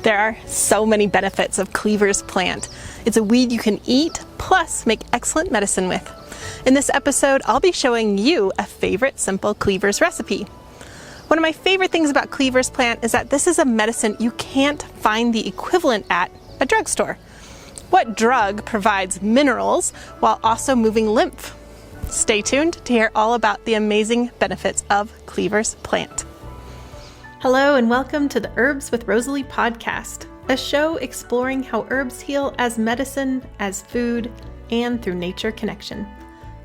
There are so many benefits of Cleavers plant. It's a weed you can eat, plus make excellent medicine with. In this episode, I'll be showing you a favorite simple Cleavers recipe. One of my favorite things about Cleavers plant is that this is a medicine you can't find the equivalent at a drugstore. What drug provides minerals while also moving lymph? Stay tuned to hear all about the amazing benefits of Cleavers plant. Hello and welcome to the Herbs with Rosalee podcast, a show exploring how herbs heal as medicine, as food, and through nature connection.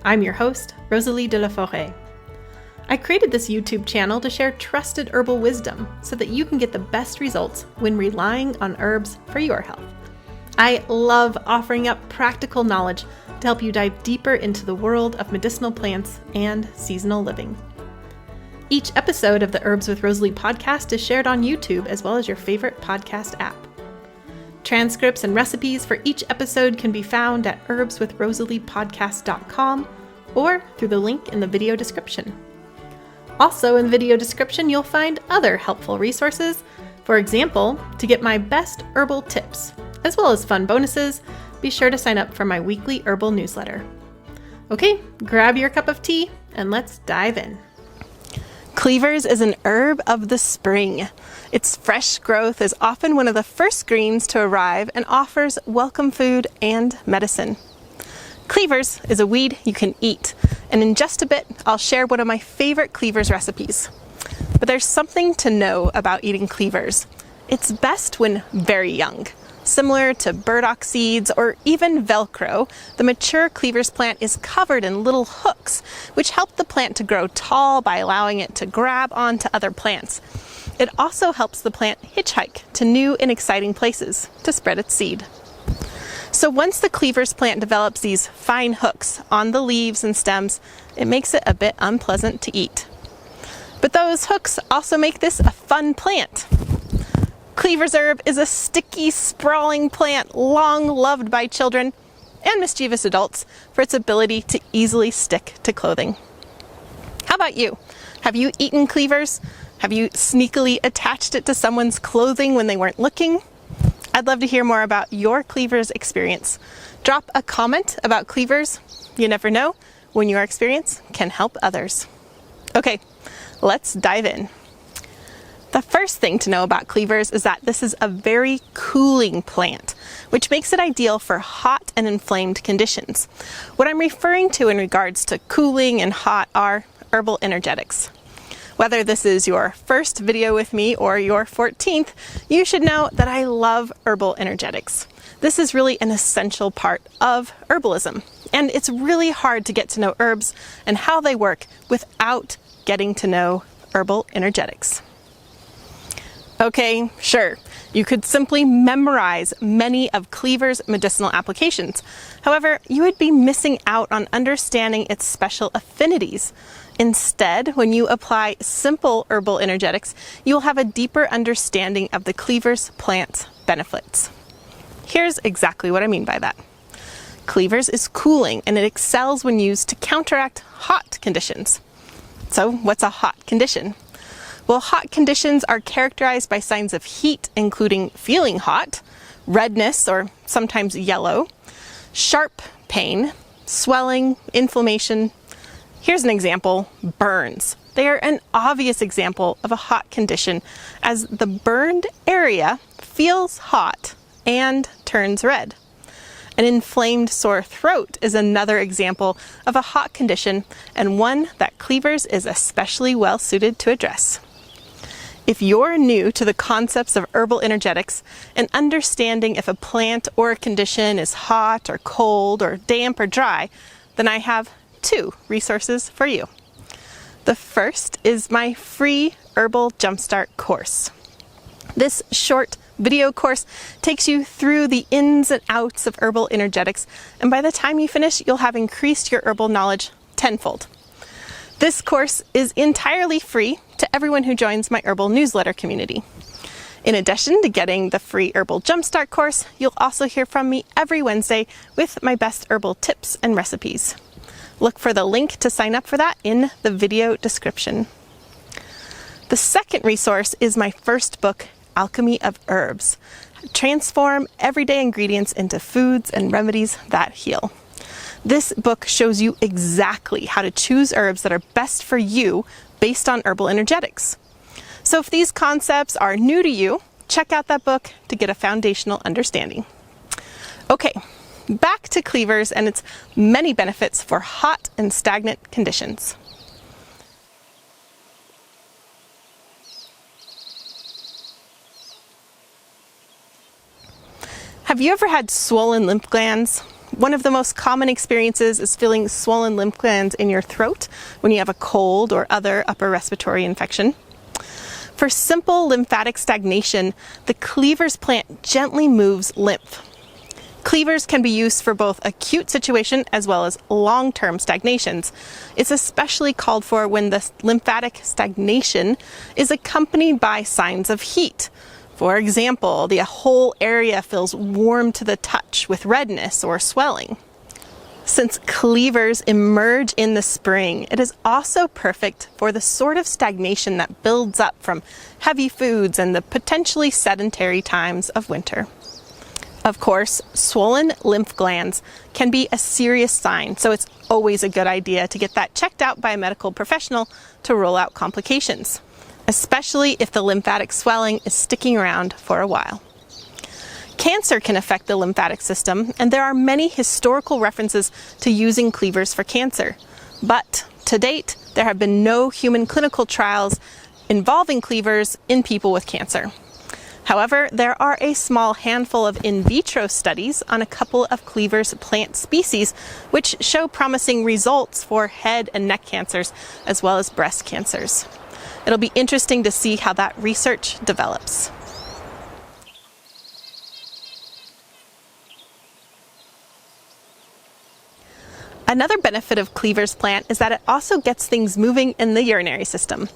I'm your host, Rosalee de la Forêt. I created this YouTube channel to share trusted herbal wisdom so that you can get the best results when relying on herbs for your health. I love offering up practical knowledge to help you dive deeper into the world of medicinal plants and seasonal living. Each episode of the Herbs with Rosalee podcast is shared on YouTube as well as your favorite podcast app. Transcripts and recipes for each episode can be found at herbswithrosaleepodcast.com or through the link in the video description. Also in the video description, you'll find other helpful resources. For example, to get my best herbal tips, as well as fun bonuses, be sure to sign up for my weekly herbal newsletter. Okay, grab your cup of tea and let's dive in. Cleavers is an herb of the spring. Its fresh growth is often one of the first greens to arrive and offers welcome food and medicine. Cleavers is a weed you can eat, and in just a bit, I'll share one of my favorite Cleavers recipes. But there's something to know about eating Cleavers. It's best when very young. Similar to burdock seeds or even Velcro, the mature Cleavers plant is covered in little hooks, which help the plant to grow tall by allowing it to grab onto other plants. It also helps the plant hitchhike to new and exciting places to spread its seed. So once the Cleavers plant develops these fine hooks on the leaves and stems, it makes it a bit unpleasant to eat. But those hooks also make this a fun plant. Cleavers herb is a sticky, sprawling plant long loved by children and mischievous adults for its ability to easily stick to clothing. How about you? Have you eaten Cleavers? Have you sneakily attached it to someone's clothing when they weren't looking? I'd love to hear more about your Cleavers experience. Drop a comment about Cleavers. You never know when your experience can help others. Okay, let's dive in. The first thing to know about Cleavers is that this is a very cooling plant, which makes it ideal for hot and inflamed conditions. What I'm referring to in regards to cooling and hot are herbal energetics. Whether this is your first video with me or your 14th, you should know that I love herbal energetics. This is really an essential part of herbalism, and it's really hard to get to know herbs and how they work without getting to know herbal energetics. Okay, sure, you could simply memorize many of Cleavers' medicinal applications. However, you would be missing out on understanding its special affinities. Instead, when you apply simple herbal energetics, you'll have a deeper understanding of the Cleavers plant's benefits. Here's exactly what I mean by that. Cleavers is cooling, and it excels when used to counteract hot conditions. So, what's a hot condition? Well, hot conditions are characterized by signs of heat, including feeling hot, redness or sometimes yellow, sharp pain, swelling, inflammation. Here's an example: burns. They are an obvious example of a hot condition, as the burned area feels hot and turns red. An inflamed sore throat is another example of a hot condition, and one that Cleavers is especially well suited to address. If you're new to the concepts of herbal energetics and understanding if a plant or a condition is hot or cold or damp or dry, then I have two resources for you. The first is my free Herbal Jumpstart course. This short video course takes you through the ins and outs of herbal energetics, and by the time you finish, you'll have increased your herbal knowledge tenfold. This course is entirely free to everyone who joins my herbal newsletter community. In addition to getting the free Herbal Jumpstart course, you'll also hear from me every Wednesday with my best herbal tips and recipes. Look for the link to sign up for that in the video description. The second resource is my first book alchemy of herbs. Transform everyday ingredients into foods and remedies that heal. This book shows you exactly how to choose herbs that are best for you based on herbal energetics. So if these concepts are new to you, check out that book to get a foundational understanding. Okay, back to Cleavers and its many benefits for hot and stagnant conditions. Have you ever had swollen lymph glands? One of the most common experiences is feeling swollen lymph glands in your throat when you have a cold or other upper respiratory infection. For simple lymphatic stagnation, the Cleavers plant gently moves lymph. Cleavers can be used for both acute situation as well as long-term stagnations. It's especially called for when the lymphatic stagnation is accompanied by signs of heat. For example, the whole area feels warm to the touch with redness or swelling. Since Cleavers emerge in the spring, it is also perfect for the sort of stagnation that builds up from heavy foods and the potentially sedentary times of winter. Of course, swollen lymph glands can be a serious sign, so it's always a good idea to get that checked out by a medical professional to rule out complications, especially if the lymphatic swelling is sticking around for a while. Cancer can affect the lymphatic system, and there are many historical references to using Cleavers for cancer. But to date, there have been no human clinical trials involving Cleavers in people with cancer. However, there are a small handful of in vitro studies on a couple of Cleavers plant species which show promising results for head and neck cancers as well as breast cancers. It'll be interesting to see how that research develops. Another benefit of Cleavers plant is that it also gets things moving in the urinary system.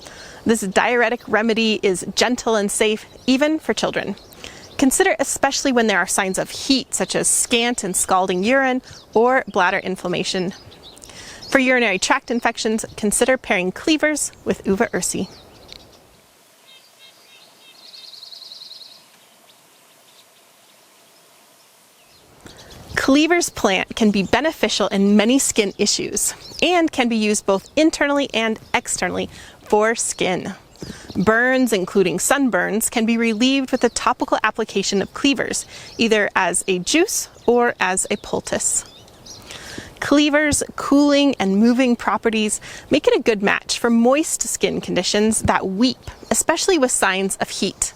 This diuretic remedy is gentle and safe, even for children. Consider especially when there are signs of heat, such as scant and scalding urine or bladder inflammation. For urinary tract infections, consider pairing Cleavers with uva ursi. Cleavers plant can be beneficial in many skin issues and can be used both internally and externally for skin. Burns, including sunburns, can be relieved with a topical application of Cleavers, either as a juice or as a poultice. Cleavers' cooling and moving properties make it a good match for moist skin conditions that weep, especially with signs of heat.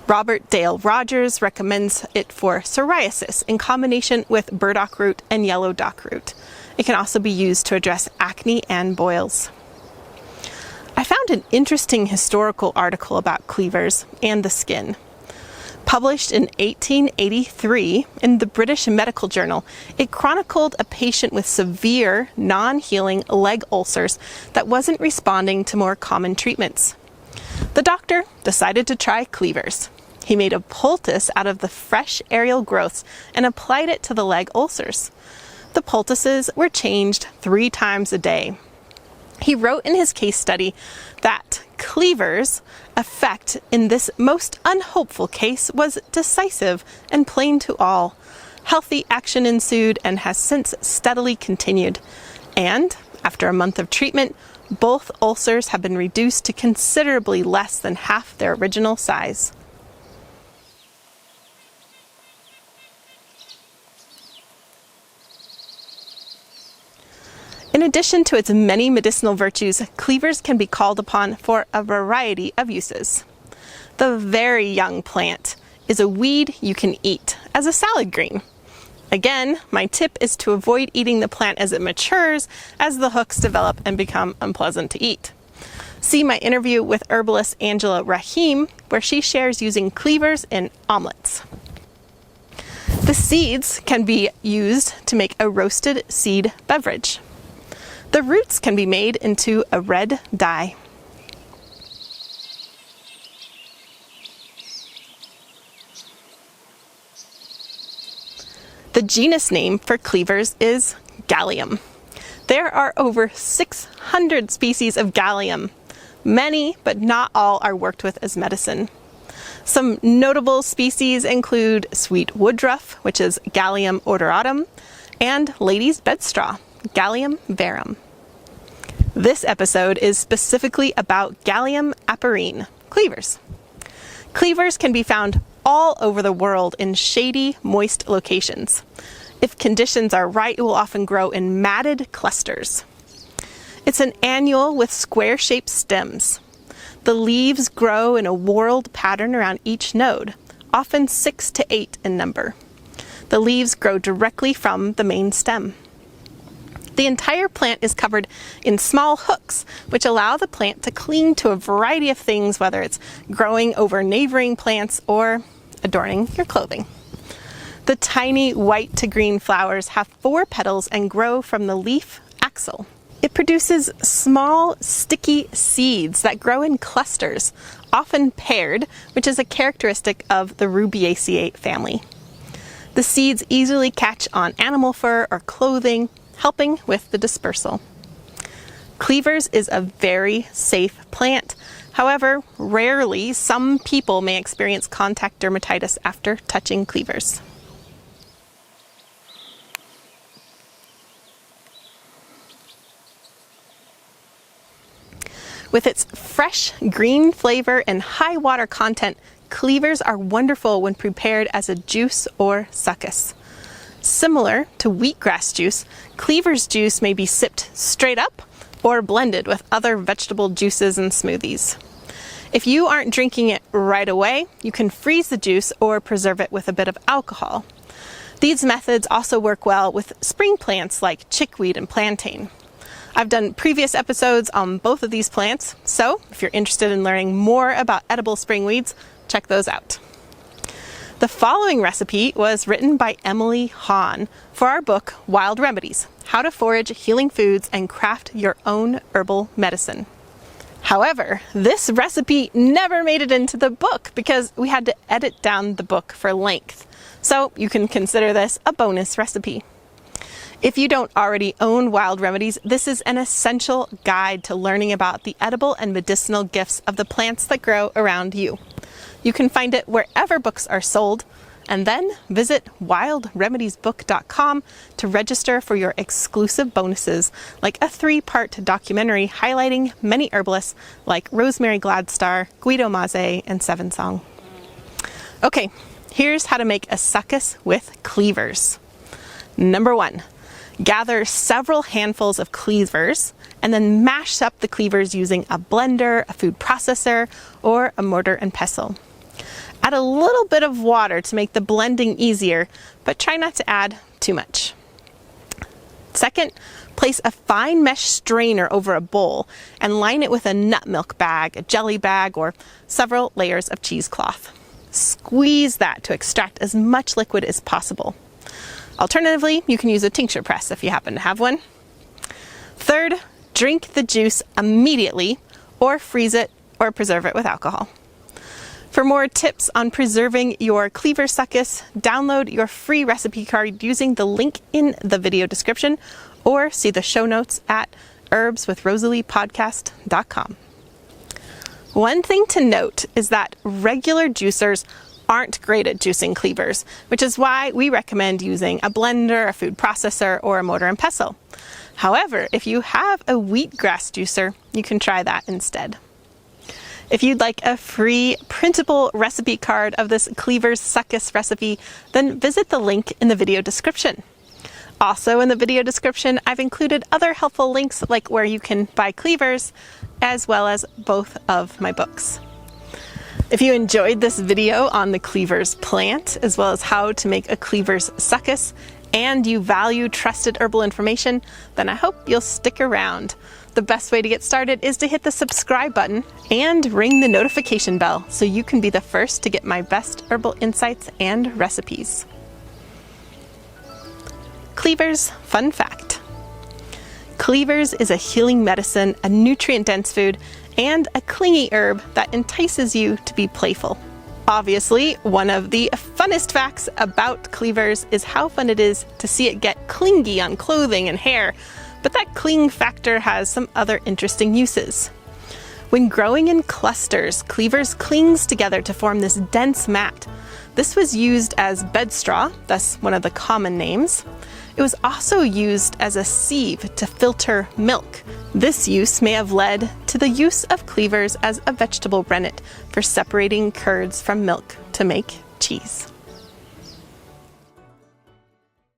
Robert Dale Rogers recommends it for psoriasis in combination with burdock root and yellow dock root. It can also be used to address acne and boils. I found an interesting historical article about Cleavers and the skin. Published in 1883 in the British Medical Journal, it chronicled a patient with severe, non-healing leg ulcers that wasn't responding to more common treatments. The doctor decided to try Cleavers. He made a poultice out of the fresh aerial growths and applied it to the leg ulcers. The poultices were changed 3 times a day. He wrote in his case study that Cleavers' effect in this most unhopeful case was decisive and plain to all. Healthy action ensued and has since steadily continued. And after a month of treatment, both ulcers have been reduced to considerably less than half their original size. In addition to its many medicinal virtues, Cleavers can be called upon for a variety of uses. The very young plant is a weed you can eat as a salad green. Again, my tip is to avoid eating the plant as it matures, as the hooks develop and become unpleasant to eat. See my interview with herbalist Angela Rahim, where she shares using Cleavers in omelets. The seeds can be used to make a roasted seed beverage. The roots can be made into a red dye. The genus name for Cleavers is Galium. There are over 600 species of Galium. Many, but not all, are worked with as medicine. Some notable species include sweet woodruff, which is Galium odoratum, and lady's bedstraw, Galium verum. This episode is specifically about Galium aparine, cleavers. Cleavers can be found all over the world in shady, moist locations. If conditions are right, it will often grow in matted clusters. It's an annual with square-shaped stems. The leaves grow in a whorled pattern around each node, often 6 to 8 in number. The leaves grow directly from the main stem. The entire plant is covered in small hooks, which allow the plant to cling to a variety of things, whether it's growing over neighboring plants or adorning your clothing. The tiny white to green flowers have 4 petals and grow from the leaf axil. It produces small, sticky seeds that grow in clusters, often paired, which is a characteristic of the Rubiaceae family. The seeds easily catch on animal fur or clothing, helping with the dispersal. Cleavers is a very safe plant. However, rarely, some people may experience contact dermatitis after touching cleavers. With its fresh green flavor and high water content, cleavers are wonderful when prepared as a juice or succus. Similar to wheatgrass juice, cleavers juice may be sipped straight up or blended with other vegetable juices and smoothies. If you aren't drinking it right away, you can freeze the juice or preserve it with a bit of alcohol. These methods also work well with spring plants like chickweed and plantain. I've done previous episodes on both of these plants, so if you're interested in learning more about edible spring weeds, check those out. The following recipe was written by Emily Hahn for our book, Wild Remedies: How to Forage Healing Foods and Craft Your Own Herbal Medicine. However, this recipe never made it into the book because we had to edit down the book for length. So you can consider this a bonus recipe. If you don't already own Wild Remedies, this is an essential guide to learning about the edible and medicinal gifts of the plants that grow around you. You can find it wherever books are sold, and then visit wildremediesbook.com to register for your exclusive bonuses, like a 3-part documentary highlighting many herbalists like Rosemary Gladstar, Guido Maze, and Seven Song. Okay, here's how to make a succus with cleavers. Number 1. Gather several handfuls of cleavers and then mash up the cleavers using a blender, a food processor, or a mortar and pestle. Add a little bit of water to make the blending easier, but try not to add too much. Second, place a fine mesh strainer over a bowl and line it with a nut milk bag, a jelly bag, or several layers of cheesecloth. Squeeze that to extract as much liquid as possible. Alternatively, you can use a tincture press if you happen to have one. Third, drink the juice immediately or freeze it or preserve it with alcohol. For more tips on preserving your cleaver succus, download your free recipe card using the link in the video description or see the show notes at herbswithrosaleepodcast.com. One thing to note is that regular juicers aren't great at juicing cleavers, which is why we recommend using a blender, a food processor, or a mortar and pestle. However, if you have a wheatgrass juicer, you can try that instead. If you'd like a free printable recipe card of this cleavers succus recipe, then visit the link in the video description. Also in the video description, I've included other helpful links like where you can buy cleavers, as well as both of my books. If you enjoyed this video on the cleavers plant, as well as how to make a cleavers succus, and you value trusted herbal information, then I hope you'll stick around. The best way to get started is to hit the subscribe button and ring the notification bell so you can be the first to get my best herbal insights and recipes. Cleavers fun fact. Cleavers is a healing medicine, a nutrient-dense food, and a clingy herb that entices you to be playful. Obviously, one of the funnest facts about cleavers is how fun it is to see it get clingy on clothing and hair, but that cling factor has some other interesting uses. When growing in clusters, Cleavers clings together to form this dense mat. This was used as bed straw, thus one of the common names. It was also used as a sieve to filter milk. This use may have led to the use of Cleavers as a vegetable rennet for separating curds from milk to make cheese.